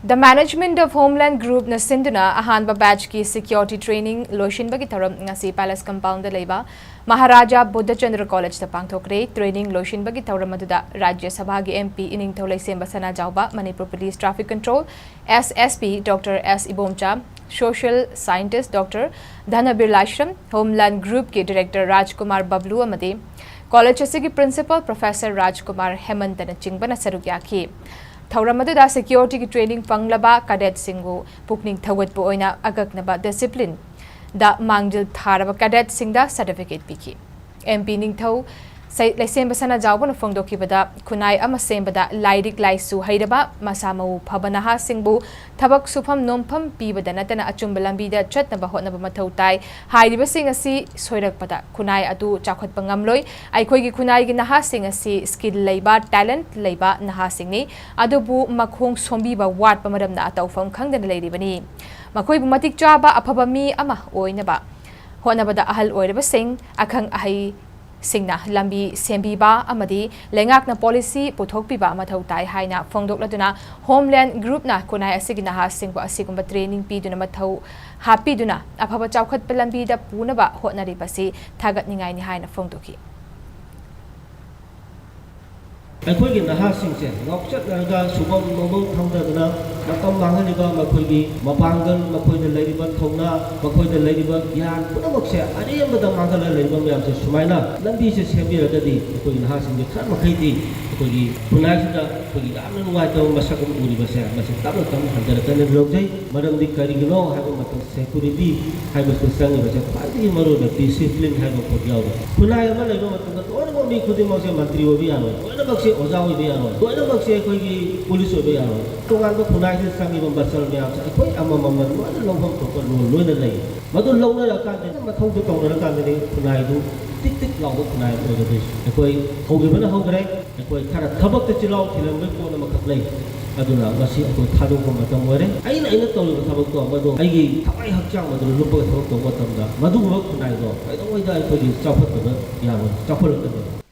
The Management of Homeland Group na sinduna ahanba batch ki security training loishin bagi tharam ngasi Palace Compound da leiba Maharaja Buddhachandra College ta pangthokre training loishin bagi tharam aduda Rajya Sabha gi MP Imphal Leisembana Sanajaoba Manipur Police Traffic Control SSP Dr. S. Ibomcha Social Scientist Dr. Dhanabir Lashram Homeland Group ki Director Rajkumar Bablu amade College asigi Principal Professor Rajkumar Hemantana Chingbana sarukyaki Thauramada security training panglaba cadet singbu pukning thawat po oina agaknaba discipline da mangjil tharaba cadet singda certificate piki MP ningthau Leisembana Sanajaoba phongdokhre Khunai ama sembada lairik laisu hairaba masamau phabanaha singbu thabak sufam nomfam pibada nattana Achumba lambida chatnaba hotnaba mathou tai hairiba sing asi soirakpada Khunai adu chakhatpa ngamloi aikhoigi Khunai gi naha sing asi skill leiba talent leiba naha singni adubu makhong sombiba wat pamaramna atawfam khangdana leiribani makhoi bu matik chaba aphaba mi ama oinaba hotnabada ahal oiraba sing akhang ahai Singna lambi sembiba amadi lengakna policy puthokpiba mathou tai haina phongdokhre Homeland Group na Khunai asigi naha singbu asigumba training piduna mathou hapiduna aphaba chawkhatpa lambi da punaba hotnari basi thagatningai ni haina phongdokhi ꯑꯩꯈꯣꯏꯒꯤ ꯅꯍꯥꯁꯤꯡꯁꯦ ꯉꯥꯎꯆꯠꯅꯔꯒ ꯁꯨꯐꯝ ꯅꯣꯝꯐꯝ ꯈꯪꯗꯗꯅ ꯃꯇꯝ ꯃꯥꯡꯍꯜꯂꯤꯕ ꯃꯈꯣꯏꯒꯤ ꯃꯄꯥꯡꯒꯜ ꯃꯈꯣꯏꯗ ꯂꯩꯔꯤꯕ ꯊꯧꯅꯥ ꯃꯈꯣꯏꯗ ꯂꯩꯔꯤꯕ ꯒ꯭ꯌꯥꯟ ꯄꯨꯝꯅꯃꯛꯁꯦ ꯑꯔꯦꯝꯕꯗ ꯃꯥꯡꯍꯜꯂ ꯂꯩꯔꯤꯕ ꯃꯌꯥꯝꯁꯦ ꯁꯨꯃꯥꯏꯅ ꯂꯝꯕꯤꯁꯦ ꯁꯦꯝꯕꯤꯔꯒꯗꯤ ꯑꯩꯈꯣꯏꯒꯤ ꯅꯍꯥꯁꯤꯡꯁꯦ ꯈꯔ ꯃꯈꯩꯗꯤ ꯑꯩꯈꯣꯏꯒꯤ ꯈꯨꯟꯅꯥꯏꯁꯤꯗ ꯑꯩꯈꯣꯏꯒꯤ ꯌꯥꯝꯅ ꯅꯨꯡꯉꯥꯏꯇꯕ ꯃꯁꯛ ꯑꯃ ꯎꯔꯤꯕꯁꯦ ꯃꯁꯤ ꯇꯞꯅ ꯇꯞꯅ ꯍꯟꯊꯔꯛꯀꯅꯤ ꯂꯧꯖꯩ ꯃꯔꯝꯗꯤ ꯀꯔꯤꯒꯤꯅꯣ ꯍꯥꯏꯕ ꯃꯇꯝ ꯁꯦꯀꯨꯔꯤꯇꯤ ꯍꯥꯏꯕꯁꯤ ꯆꯪꯉꯤꯕꯁꯦ ꯈ꯭ꯋꯥꯏꯗꯒꯤ ꯃꯔꯨꯑꯣꯏꯅ ꯗꯤꯁꯤꯄ꯭ꯂꯤꯟ ꯍꯥꯏꯕ ꯄꯣꯠ ꯌꯥꯎꯏ ꯈꯨꯟꯅꯥꯏ ꯑꯃ ꯂꯩꯕ ꯃꯇꯝꯗ ꯂꯣꯏꯅꯃꯛ ꯃꯤ ꯈꯨꯗꯤꯡꯃꯛꯁꯦ ꯃꯟꯇ꯭ꯔꯤ ꯑꯣꯏꯕ ꯌꯥꯔꯣꯏ ꯂꯣꯏꯅꯃꯛꯁꯦ ꯑꯣꯖꯥ ꯑꯣꯏꯕ ꯌꯥꯔꯣꯏ लोनमक्से अखोगी पुलिस ओबे यारो तोगानबो खुनाइसे सांगिबो बसल म्यामसे अखोई अममम लोन लौफम थोको लोन लई मदु लौना रकादे मथौदु तौना रकादे खुनाइदु टिक टिक लाउबो खुनाइ ओबे अखोई होगिबना होगरे अखोई खरा थबक चिलाउ थिलंबे कोन मखक लई अदुना मसी अखोई थादोको मतम ओरे आइना तौलिबो थबक तो मदु आइगी थबाई हक्चांग मदु लुपो थबक तो मतमदा मदु खुनाइदो कइदो ओइदा अखोई चाफत यारो चाफलक